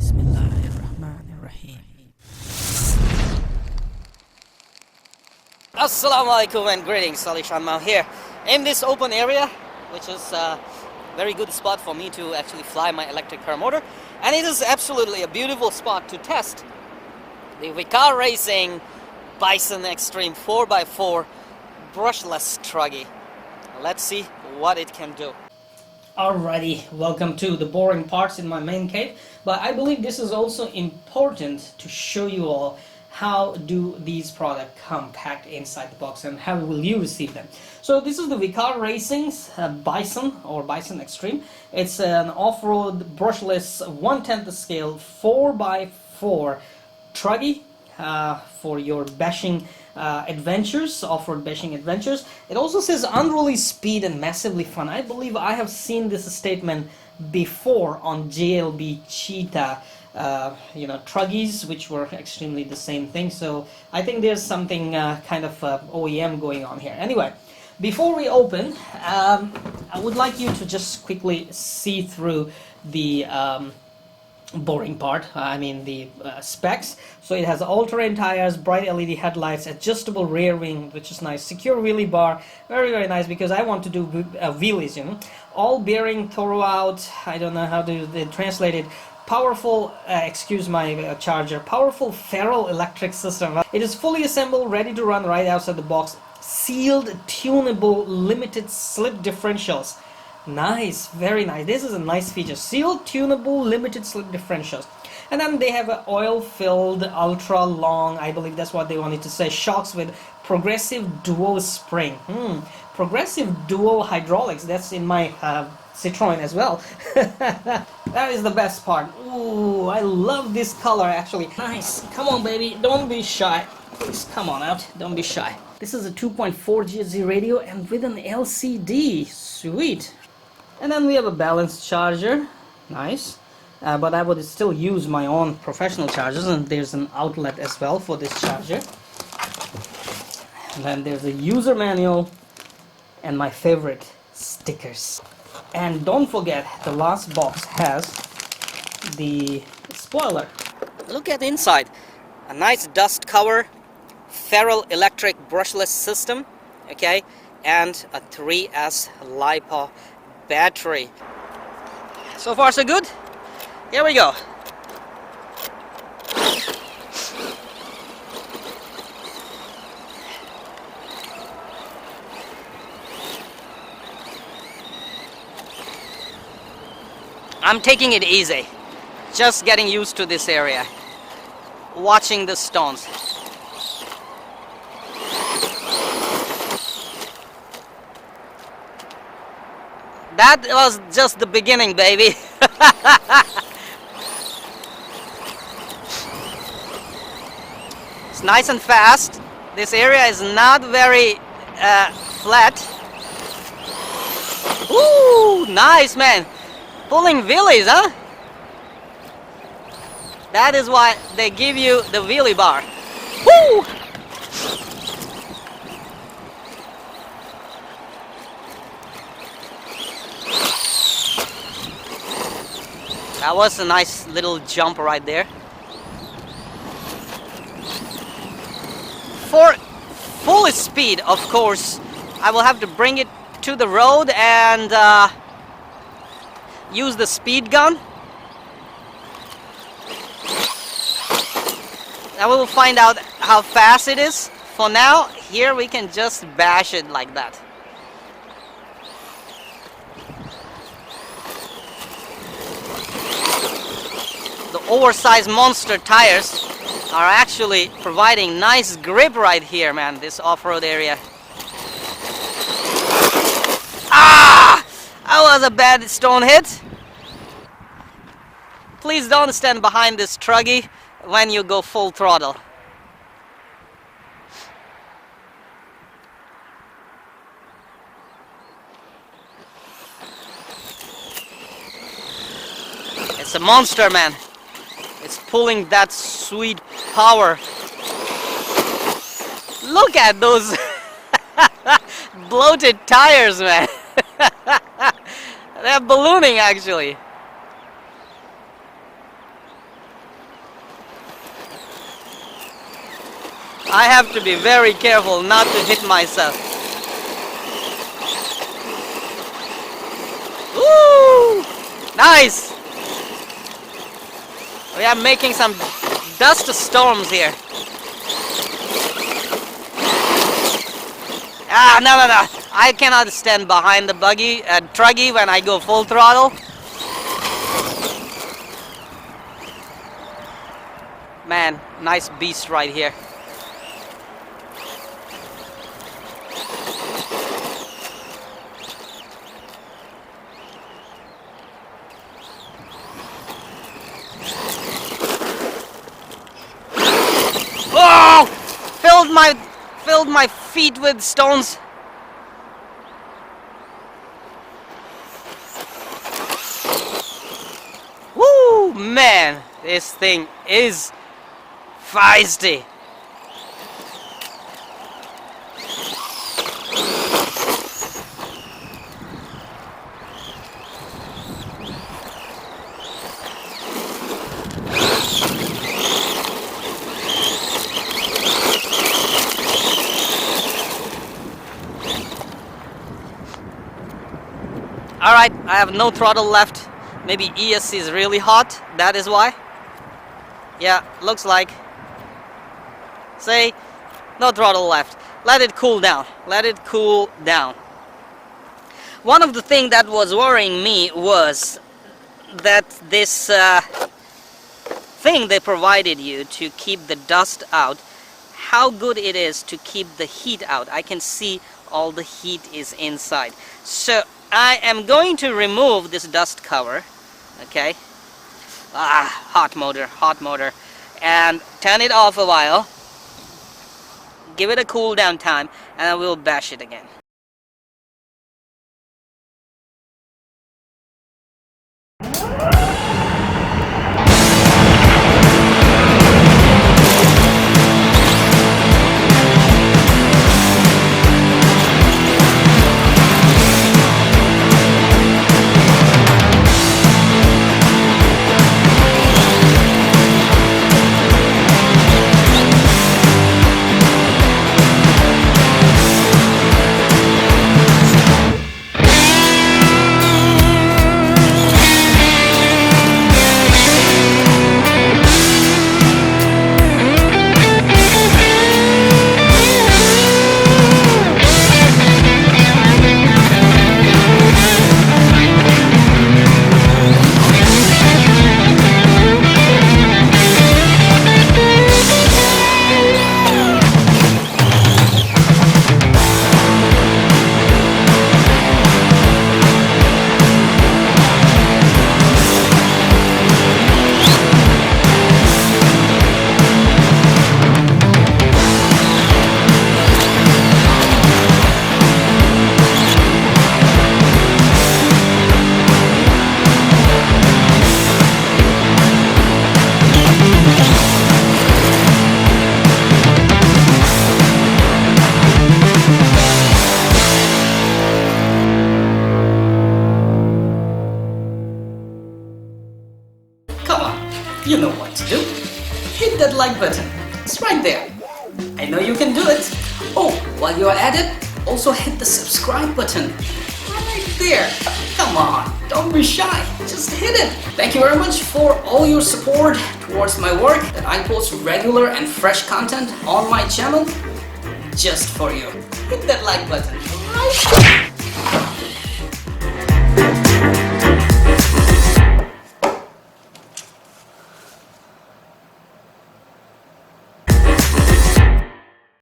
Bismillahirrahmanirrahim. Assalamualaikum and greetings, Salih Shanmao here in this open area, which is a very good spot for me to actually fly my electric car motor, and it is absolutely a beautiful spot to test the Vkar Racing Bison Xtreme 4x4 brushless Truggy. Let's see what it can do. Alrighty, welcome to the boring parts in my main cave, but I believe this is also important to show you all how do these products come packed inside the box and how will you receive them. So this is the Vkar Racing's Bison or Bison Xtreme. It's an off-road brushless 1/10 scale 4x4 Truggy for your bashing adventures, off-road bashing adventures. It also says unruly speed and massively fun. I believe I have seen this statement before on JLB Cheetah Truggies, which were extremely the same thing. So I think there's something kind of OEM going on here. Anyway, before we open, I would like you to just quickly see through the boring part, the specs. So it has all-terrain tires, bright LED headlights, adjustable rear wing, which is nice, secure wheelie bar, very nice, because I want to do wheelies, all bearing throughout. I don't know how to translate it. Powerful, excuse my charger, powerful ferrule electric system. It is fully assembled, ready to run right outside the box. Sealed, tunable, limited slip differentials. Nice, very nice. This is a nice feature. Sealed, tunable, limited slip differentials. And then they have an oil-filled, ultra-long, I believe that's what they wanted to say, shocks with progressive duo spring. Progressive dual hydraulics. That's in my Citroen as well. That is the best part. Ooh, I love this color actually. Nice. Come on, baby. Don't be shy. Please come on out. Don't be shy. This is a 2.4 GHz radio and with an LCD. Sweet. And then we have a balanced charger. Nice. But I would still use my own professional chargers, and there's an outlet as well for this charger. And then there's a user manual and my favorite, stickers. And don't forget, the last box has the spoiler. Look at the inside. A nice dust cover, ferrule electric brushless system, okay, and a 3S LiPo battery. So far so good. Here we go. I'm taking it easy, just getting used to this area, watching the stones. That was just the beginning, baby. It's nice and fast. This area is not very flat. Ooh, nice, man. Pulling wheelies, huh? That is why they give you the wheelie bar. Woo! That was a nice little jump right there. For full speed, of course, I will have to bring it to the road and use the speed gun. Now we will find out how fast it is. For now, here we can just bash it like that. The oversized monster tires are actually providing nice grip right here, man, this off-road area. Ah! That was a bad stone hit. Please don't stand behind this Truggy when you go full throttle. It's a monster, man. It's pulling that sweet power. Look at those bloated tires, man. They're ballooning actually. I have to be very careful not to hit myself. Woo! Nice! We are making some dust storms here. Ah, no. I cannot stand behind the buggy Truggy when I go full throttle. Man, nice beast right here. Oh! Filled my feet with stones. Woo, man, this thing is feisty. Alright, I have no throttle left. Maybe ESC is really hot, that is why. Yeah, looks like. See, no throttle left. Let it cool down. Let it cool down. One of the things that was worrying me was that this thing they provided you to keep the dust out, how good it is to keep the heat out. I can see all the heat is inside. So I am going to remove this dust cover. Okay. Hot motor. And turn it off a while. Give it a cool down time, and I will bash it again. You know what to do. Hit that like button. It's right there. I know you can do it. Oh, while you're at it, also hit the subscribe button. Right there. Come on, don't be shy. Just hit it. Thank you very much for all your support towards my work, that I post regular and fresh content on my channel just for you. Hit that like button right there.